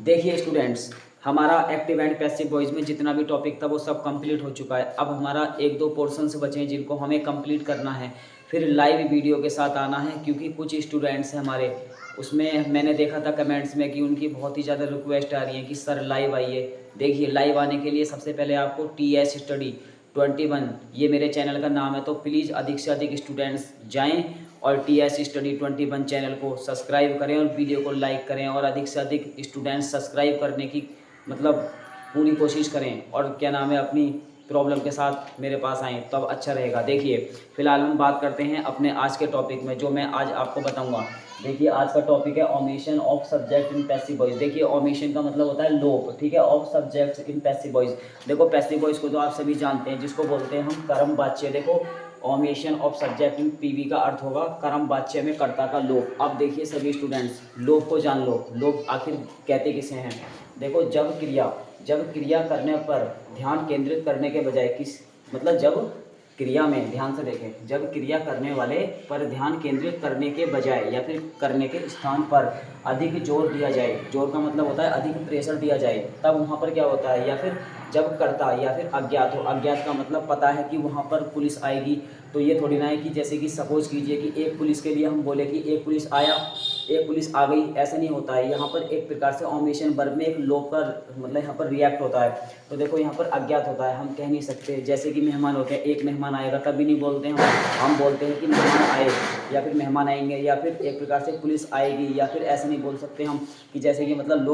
देखिए स्टूडेंट्स, हमारा active and passive voice में जितना भी टॉपिक था वो सब कंप्लीट हो चुका है। अब हमारा एक दो पोर्शंस बचे हैं जिनको हमें कंप्लीट करना है, फिर लाइव वीडियो के साथ आना है। क्योंकि कुछ स्टूडेंट्स हैं हमारे, उसमें मैंने देखा था कमेंट्स में कि उनकी बहुत ही ज़्यादा रिक्वेस्ट आ रही है कि सर लाइव आइए। देखिए, लाइव आने के लिए सबसे पहले आपको TS स्टडी 21 ये मेरे चैनल का नाम है, तो प्लीज़ अधिक से अधिक स्टूडेंट्स जाएं और TS स्टडी 21 चैनल को सब्सक्राइब करें और वीडियो को लाइक करें और अधिक से अधिक स्टूडेंट्स सब्सक्राइब करने की मतलब पूरी कोशिश करें और क्या नाम है अपनी प्रॉब्लम के साथ मेरे पास आएँ तो अब अच्छा रहेगा। देखिए, फ़िलहाल हम बात करते हैं अपने आज के टॉपिक में जो मैं आज आपको बताऊंगा। देखिए, आज का टॉपिक है omission of subject in passive voice. देखिए, ओमिशन का मतलब होता है लोप, ठीक है, of subject in passive voice. देखो, पैसिव वॉइस को तो आप सभी जानते हैं, जिसको बोलते हैं हम कर्म वाच्य। देखो, omission of subject in PV का अर्थ होगा कर्म वाच्य में कर्ता का लोप। अब देखिए सभी स्टूडेंट्स, लोप को जान लो। लोप आखिर कहते किसे हैं? देखो, जब क्रिया करने पर ध्यान केंद्रित करने के बजाय किस मतलब जब क्रिया में, ध्यान से देखें, जब क्रिया करने वाले पर ध्यान केंद्रित करने के बजाय या फिर करने के स्थान पर अधिक जोर दिया जाए, जोर का मतलब होता है अधिक प्रेशर दिया जाए, तब वहाँ पर क्या होता है। या फिर जब कर्ता या फिर अज्ञात हो, अज्ञात का मतलब पता है कि वहाँ पर पुलिस आएगी, तो ये थोड़ी ना है कि जैसे कि सपोज कीजिए कि एक पुलिस के लिए हम बोले कि एक पुलिस आया, एक पुलिस आ गई, ऐसा नहीं होता है। यहाँ पर एक प्रकार से ओमिशन वर्ब में एक लोप का मतलब यहाँ पर रिएक्ट होता है। तो देखो, यहाँ पर अज्ञात होता है, हम कह नहीं सकते। जैसे कि मेहमान होते हैं, एक मेहमान आएगा तभी नहीं बोलते हैं हम बोलते हैं कि मेहमान आए या फिर मेहमान आएंगे, या फिर एक प्रकार से पुलिस आएगी, या फिर ऐसे नहीं बोल सकते हम कि जैसे कि मतलब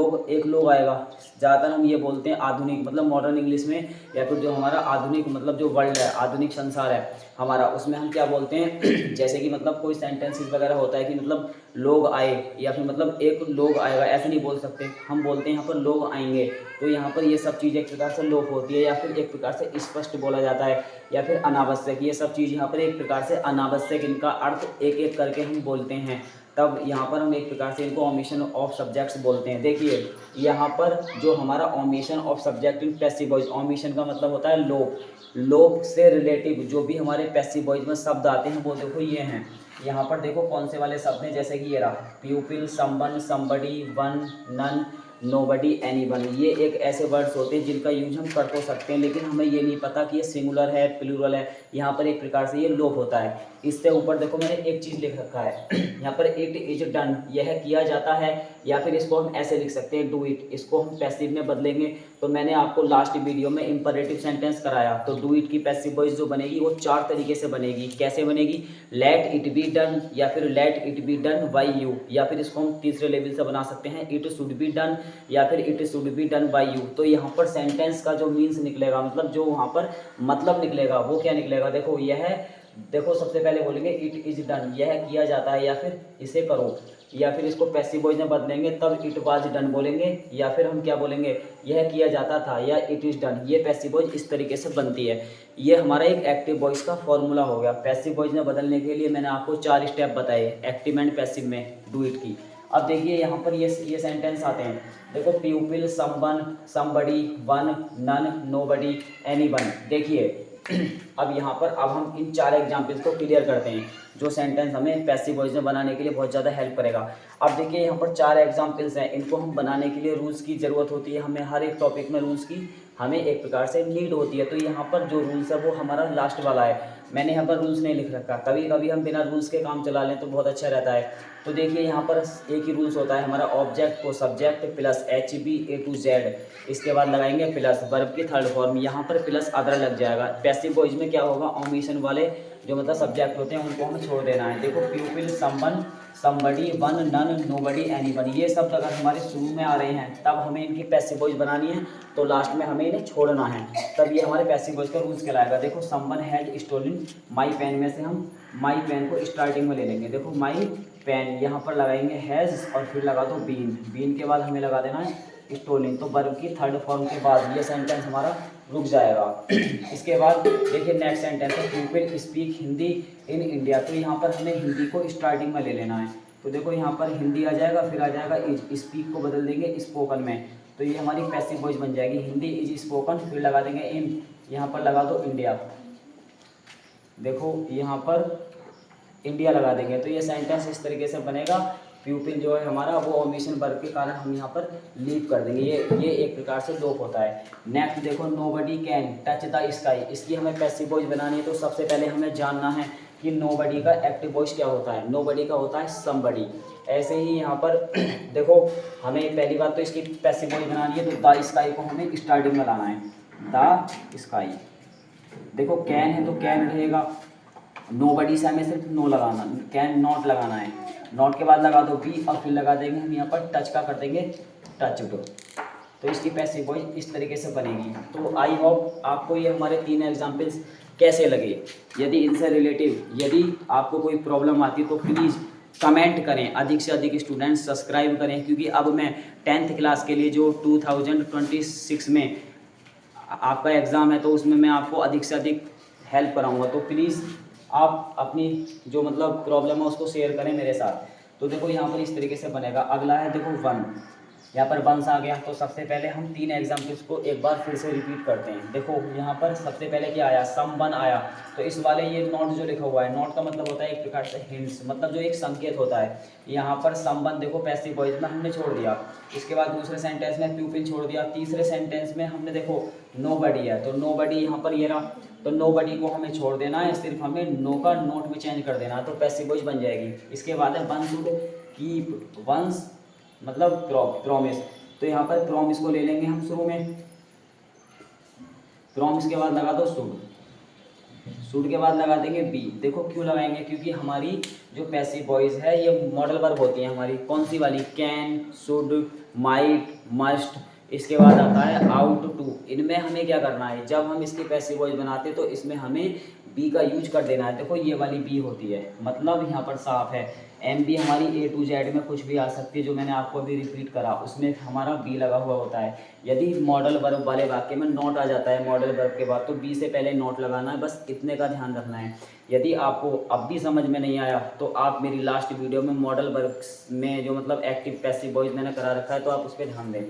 लोग आएगा। ज़्यादातर हम ये बोलते हैं आधुनिक मतलब मॉडर्न इंग्लिश में, या फिर जो हमारा आधुनिक मतलब जो वर्ल्ड है, आधुनिक संसार है हमारा, उसमें हम क्या बोलते हैं जैसे कि मतलब कोई सेंटेंसेस वगैरह होता है कि मतलब लोग आए या फिर मतलब एक लोग आएगा, ऐसे नहीं बोल सकते। हम बोलते हैं यहाँ पर लोग आएंगे। तो यहाँ पर ये सब चीज़ एक प्रकार से लोप होती है, या फिर एक प्रकार से स्पष्ट बोला जाता है, या फिर अनावश्यक। ये सब चीज़ यहाँ पर एक प्रकार से अनावश्यक, इनका अर्थ एक एक करके हम बोलते हैं। तब यहाँ पर हम एक प्रकार से इनको ओमिशन ऑफ सब्जेक्ट्स बोलते हैं। देखिए, यहाँ पर जो हमारा omission of subject in passive voice, omission का मतलब होता है लोप। लोप से रिलेटिव जो भी हमारे पैसिव वॉइस में शब्द आते हैं वो देखो ये हैं। यहाँ पर देखो कौन से वाले शब्द हैं, जैसे कि ये रहा pupil, someone, somebody, one, none, nobody, anyone. ये एक ऐसे वर्ड्स होते हैं जिनका यूज हम कर तो सकते हैं, लेकिन हमें ये नहीं पता कि ये सिंगुलर है प्लूरल है। यहाँ पर एक प्रकार से ये लोप होता है। इससे ऊपर देखो मैंने एक चीज़ लिख रखा है यहाँ पर इट इज डन, यह किया जाता है, या फिर इसको हम ऐसे लिख सकते हैं डू इट। इसको हम पैसिव में बदलेंगे। तो मैंने आपको लास्ट वीडियो में इंपरेटिव सेंटेंस कराया, तो डू इट की पैसिव वॉइस जो बनेगी वो 4 तरीके से बनेगी। कैसे बनेगी? लेट इट बी डन, या फिर let it be done by you, या फिर इसको हम तीसरे लेवल से बना सकते हैं इट शुड बी डन, या फिर it should be done by you. तो यहाँ पर सेंटेंस का जो मीन्स निकलेगा, मतलब जो वहाँ पर मतलब निकलेगा, वो क्या निकलेगा? देखो यह, देखो सबसे पहले बोलेंगे इट इज डन, यह किया जाता है, या फिर इसे करो, या फिर इसको पैसिव वॉइस में बदलेंगे तब इट वाज डन बोलेंगे, या फिर हम क्या बोलेंगे यह किया जाता था, या इट इज डन। ये पैसिव वॉइस इस तरीके से बनती है। ये हमारा एक एक्टिव वॉइस का फॉर्मूला हो गया। पैसिव वॉइस में बदलने के लिए मैंने आपको 4 स्टेप बताए एक्टिव एंड पैसिव में डू इट की। अब देखिए यहाँ पर ये सेंटेंस आते हैं। देखो pupil, someone, somebody, one, none, nobody, anyone. देखिए अब यहाँ पर अब हम इन 4 एग्जाम्पल्स को क्लियर करते हैं जो सेंटेंस हमें पैसिव वॉइस में बनाने के लिए बहुत ज़्यादा हेल्प करेगा। अब देखिए यहाँ पर 4 एग्जाम्पल्स हैं, इनको हम बनाने के लिए रूल्स की ज़रूरत होती है। हमें हर एक टॉपिक में रूल्स की हमें एक प्रकार से नीड होती है। तो यहाँ पर जो रूल्स है वो हमारा लास्ट वाला है। मैंने यहाँ पर रूल्स नहीं लिख रखा, कभी कभी हम बिना रूल्स के काम चला लें तो बहुत अच्छा रहता है। तो देखिए यहाँ पर एक ही रूल्स होता है हमारा, ऑब्जेक्ट को subject plus HB A to Z, इसके बाद लगाएंगे प्लस वर्ब की थर्ड फॉर्म, यहाँ पर प्लस अदर लग जाएगा। पैसिव वॉइस में क्या होगा, ओमिशन वाले जो मतलब सब्जेक्ट होते हैं उनको हमें छोड़ देना है। देखो pupil, someone, somebody, one, none, nobody, anyone, ये शब्द अगर हमारे शुरू में आ रहे हैं तब हमें इनकी पैसिव वॉइस बनानी है, तो लास्ट में हमें इन्हें छोड़ना है, तब ये हमारे पैसिव वॉइस का रूल्स कहलाएगा। देखो someone has stolen my pen में से हम माई पेन को स्टार्टिंग में ले लेंगे। देखो माई पेन, यहाँ पर लगाएंगे हैज़ और फिर लगा दो बीन, बीन के बाद हमें लगा देना है स्टोलिंग। तो वर्ब की थर्ड फॉर्म के बाद ये सेंटेंस हमारा रुक जाएगा। इसके बाद देखिए नेक्स्ट सेंटेंस है people speak Hindi in India. तो यहाँ पर हमें हिंदी को स्टार्टिंग में ले लेना है। तो देखो यहाँ पर हिंदी आ जाएगा, फिर आ जाएगा इज, स्पीक को बदल देंगे स्पोकन में, तो ये हमारी पैसिव वॉइस बन जाएगी। हिंदी इज स्पोकन, फिर लगा देंगे इन, यहाँ पर लगा दो इंडिया। देखो यहाँ पर इंडिया लगा देंगे, तो ये सेंटेंस इस तरीके से बनेगा। प्यूपिल जो है हमारा वो ओमिशन वर्ब के कारण हम यहाँ पर लीव कर देंगे। ये एक प्रकार से लोप होता है। नेक्स्ट देखो, nobody can touch the sky, इसकी हमें पैसिव वॉइस बनानी है। तो सबसे पहले हमें जानना है कि नोबडी का एक्टिव वॉइस क्या होता है। नोबडी का होता है समबडी। ऐसे ही यहाँ पर देखो, हमें पहली बात तो इसकी पैसिव वॉइस बनानी है, तो द स्काई को हमें स्टार्टिंग में लाना है, द स्काई। देखो कैन है तो कैन रहेगा, नोबडी से हमें सिर्फ नो लगाना, कैन नॉट लगाना है, नॉट के बाद लगा दो बी और फिर लगा देंगे हम यहाँ पर टच का कर देंगे टच्ड। तो इसकी पैसिव वॉइस इस तरीके से बनेगी। तो आई होप आपको ये हमारे 3 एग्जाम्पल्स कैसे लगे। यदि इनसे रिलेटिव यदि आपको कोई प्रॉब्लम आती है तो प्लीज़ कमेंट करें, अधिक से अधिक स्टूडेंट्स सब्सक्राइब करें, क्योंकि अब मैं 10th क्लास के लिए जो 2026 में आपका एग्ज़ाम है तो उसमें मैं आपको अधिक से अधिक हेल्प कराऊंगा। तो प्लीज़ आप अपनी जो मतलब प्रॉब्लम है उसको शेयर करें मेरे साथ। तो देखो यहाँ पर इस तरीके से बनेगा। अगला है देखो वन, यहाँ पर वंस आ गया। तो सबसे पहले हम 3 एग्जाम्पल्स को एक बार फिर से रिपीट करते हैं। देखो यहाँ पर सबसे पहले क्या आया, सम वन आया। तो इस वाले ये नॉट जो लिखा हुआ है, नॉट का मतलब होता है एक प्रकार से हिंट्स, मतलब जो एक संकेत होता है। यहाँ पर सम वन देखो पैसिव वॉइस में हमने छोड़ दिया, इसके बाद दूसरे सेंटेंस में प्यूपिल छोड़ दिया, तीसरे सेंटेंस में हमने देखो नोबडी है, तो नोबडी यहाँ पर ये रहा, तो नोबडी को हमें छोड़ देना है, सिर्फ हमें नो का नोट में चेंज कर देना है, तो पैसिव वॉइस बन जाएगी। इसके बाद है वन शुड कीप, वंस मतलब प्रॉमिस, तो यहाँ पर प्रॉमिस को ले लेंगे हम शुरू में, प्रॉमिस के बाद लगा दो शुड, शुड के बाद लगा देंगे बी। देखो क्यों लगाएंगे, क्योंकि हमारी जो पैसिव वॉइस है ये मॉडल वर्ब होती है हमारी, कौन सी वाली, कैन, शुड, माइट, मस्ट। इसके बाद आता है आउट टू। इनमें हमें क्या करना है, जब हम इसकी पैसिव वॉइस बनाते तो इसमें हमें बी का यूज कर देना है। देखो ये वाली बी होती है, मतलब यहाँ पर साफ है। एम बी हमारी ए टू जेड में कुछ भी आ सकती है, जो मैंने आपको अभी रिपीट करा उसमें हमारा बी लगा हुआ होता है। यदि मॉडल वर्ब वाले वाक्य में नॉट आ जाता है मॉडल वर्ब के बाद, तो बी से पहले नॉट लगाना है, बस इतने का ध्यान रखना है। यदि आपको अब भी समझ में नहीं आया तो आप मेरी लास्ट वीडियो में मॉडल वर्ब में जो मतलब एक्टिव पैसिव वॉइस मैंने करा रखा है, तो आप उस पर ध्यान दें।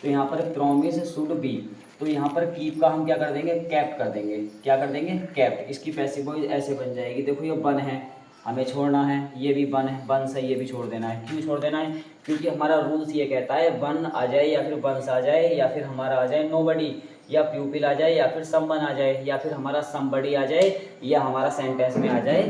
तो यहाँ पर प्रॉमिस शुड बी, तो यहाँ पर कीप का हम क्या कर देंगे, कैप्ट कर देंगे। क्या कर देंगे, कैप्ट। इसकी पैसिव वॉइस ऐसे बन जाएगी। देखो ये वन है, हमें छोड़ना है, ये भी वन है, वन से ये भी छोड़ देना है। क्यों छोड़ देना है, क्योंकि हमारा रूल्स ये कहता है वन आ जाए या फिर वंस आ जाए या फिर हमारा आ जाए नोबडी या प्यूपिल आ जाए या फिर समवन आ जाए या फिर हमारा समबडी आ जाए या हमारा सेंटेंस में आ जाए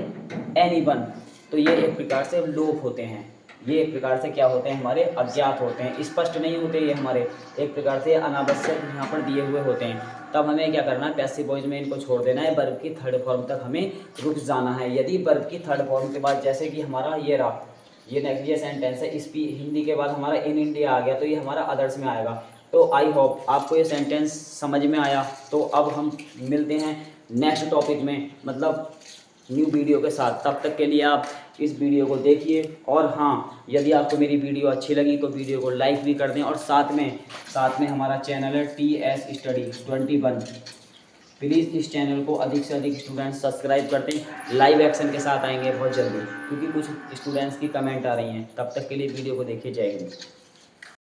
एनीवन। तो ये एक प्रकार से लोप होते हैं, ये एक प्रकार से क्या होते हैं, हमारे अज्ञात होते हैं, स्पष्ट नहीं होते, ये हमारे एक प्रकार से अनावश्यक यहाँ पर दिए हुए होते हैं। तब हमें क्या करना है, पैसिव वॉइस में इनको छोड़ देना है, वर्ब की थर्ड फॉर्म तक हमें रुक जाना है। यदि वर्ब की थर्ड फॉर्म के बाद जैसे कि हमारा ये रहा, ये नेक्स्ट ये सेंटेंस है, इस हिंदी के बाद हमारा इन इंडिया आ गया, तो ये हमारा अदर्स में आएगा। तो आई होप आपको ये सेंटेंस समझ में आया। तो अब हम मिलते हैं नेक्स्ट टॉपिक में, मतलब न्यू वीडियो के साथ। तब तक के लिए आप इस वीडियो को देखिए, और हाँ यदि आपको मेरी वीडियो अच्छी लगी तो वीडियो को लाइक भी कर दें, और साथ में हमारा चैनल है TS स्टडी 21, प्लीज़ इस चैनल को अधिक से अधिक स्टूडेंट्स सब्सक्राइब करते हैं। लाइव एक्शन के साथ आएंगे बहुत जल्दी, क्योंकि कुछ स्टूडेंट्स की कमेंट आ रही हैं। तब तक के लिए वीडियो को देखिए। जय हिंद।